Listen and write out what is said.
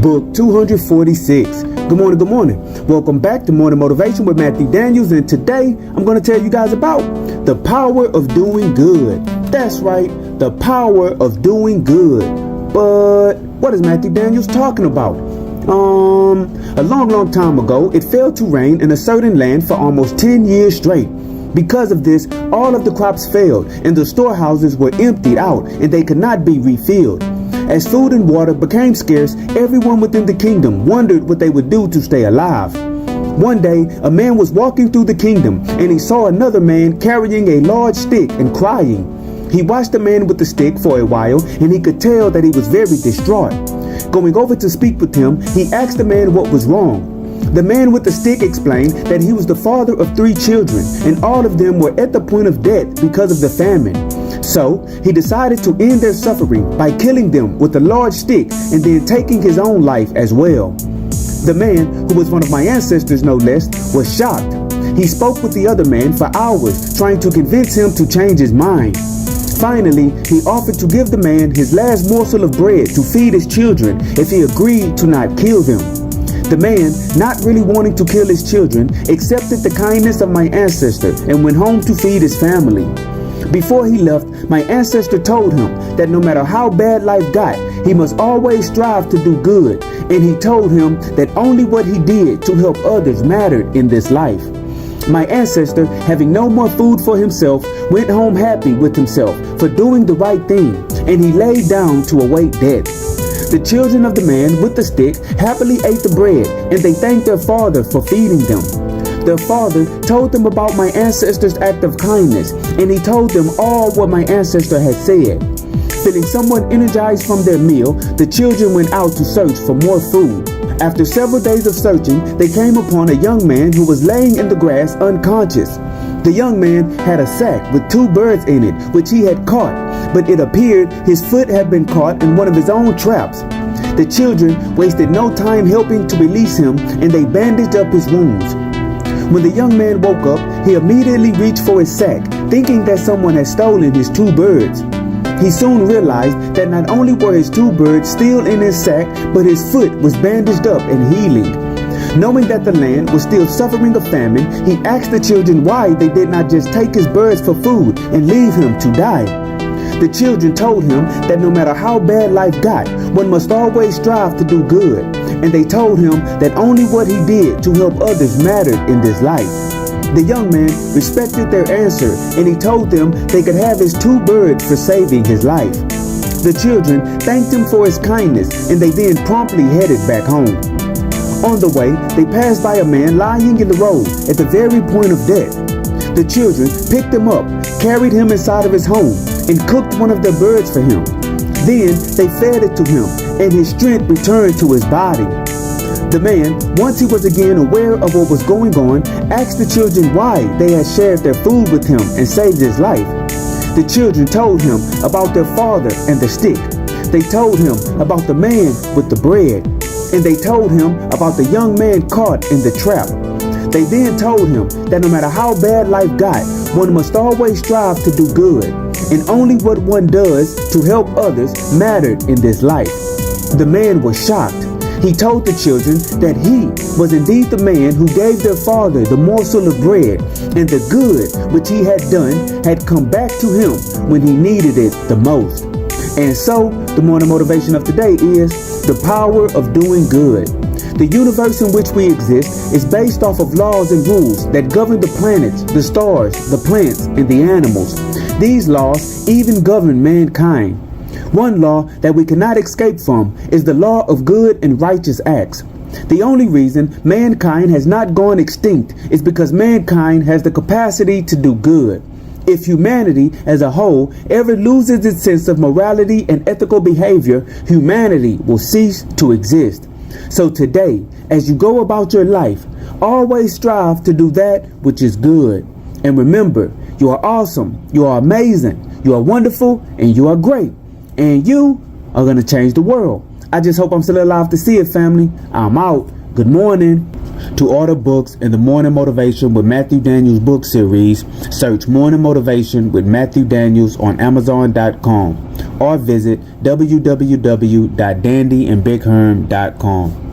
Book 246. Good morning, good morning. Welcome back to Morning Motivation with Matthew Daniels, and today I'm going to tell you guys about the power of doing good. That's right, the power of doing good. But what is Matthew Daniels talking about? A long time ago, it failed to rain in a certain land for almost 10 years straight. Because of this, all of the crops failed, and the storehouses were emptied out, and they could not be refilled. As food and water became scarce, everyone within the kingdom wondered what they would do to stay alive. One day, a man was walking through the kingdom, and he saw another man carrying a large stick and crying. He watched the man with the stick for a while, and he could tell that he was very distraught. Going over to speak with him, he asked the man what was wrong. The man with the stick explained that he was the father of 3 children, and all of them were at the point of death because of the famine. So he decided to end their suffering by killing them with a large stick and then taking his own life as well. The man, who was one of my ancestors no less, was shocked. He spoke with the other man for hours, trying to convince him to change his mind. Finally, he offered to give the man his last morsel of bread to feed his children if he agreed to not kill them. The man, not really wanting to kill his children, accepted the kindness of my ancestor and went home to feed his family. Before he left, my ancestor told him that no matter how bad life got, he must always strive to do good, and he told him that only what he did to help others mattered in this life. My ancestor, having no more food for himself, went home happy with himself for doing the right thing, and he laid down to await death. The children of the man with the stick happily ate the bread, and they thanked their father for feeding them. Their father told them about my ancestor's act of kindness, and he told them all what my ancestor had said. Feeling somewhat energized from their meal, the children went out to search for more food. After several days of searching, they came upon a young man who was laying in the grass unconscious. The young man had a sack with 2 birds in it, which he had caught, but it appeared his foot had been caught in one of his own traps. The children wasted no time helping to release him, and they bandaged up his wounds. When the young man woke up, he immediately reached for his sack, thinking that someone had stolen his 2 birds. He soon realized that not only were his 2 birds still in his sack, but his foot was bandaged up and healing. Knowing that the land was still suffering a famine, he asked the children why they did not just take his birds for food and leave him to die. The children told him that no matter how bad life got, one must always strive to do good, and they told him that only what he did to help others mattered in this life. The young man respected their answer, and he told them they could have his 2 birds for saving his life. The children thanked him for his kindness, and they then promptly headed back home. On the way, they passed by a man lying in the road at the very point of death. The children picked him up, carried him inside of his home, and cooked one of their birds for him. Then they fed it to him, and his strength returned to his body. The man, once he was again aware of what was going on, asked the children why they had shared their food with him and saved his life. The children told him about their father and the stick. They told him about the man with the bread, and they told him about the young man caught in the trap. They then told him that no matter how bad life got, one must always strive to do good, and only what one does to help others mattered in this life. The man was shocked. He told the children that he was indeed the man who gave their father the morsel of bread, and the good which he had done had come back to him when he needed it the most. And so, the morning motivation of today is the power of doing good. The universe in which we exist is based off of laws and rules that govern the planets, the stars, the plants, and the animals. These laws even govern mankind. One law that we cannot escape from is the law of good and righteous acts. The only reason mankind has not gone extinct is because mankind has the capacity to do good. If humanity as a whole ever loses its sense of morality and ethical behavior, humanity will cease to exist. So today, as you go about your life, always strive to do that which is good. And remember, you are awesome, you are amazing, you are wonderful, and you are great. And you are going to change the world. I just hope I'm still alive to see it, family. I'm out. Good morning. To order books in the Morning Motivation with Matthew Daniels book series, search Morning Motivation with Matthew Daniels on Amazon.com or visit www.dandyandbigherm.com.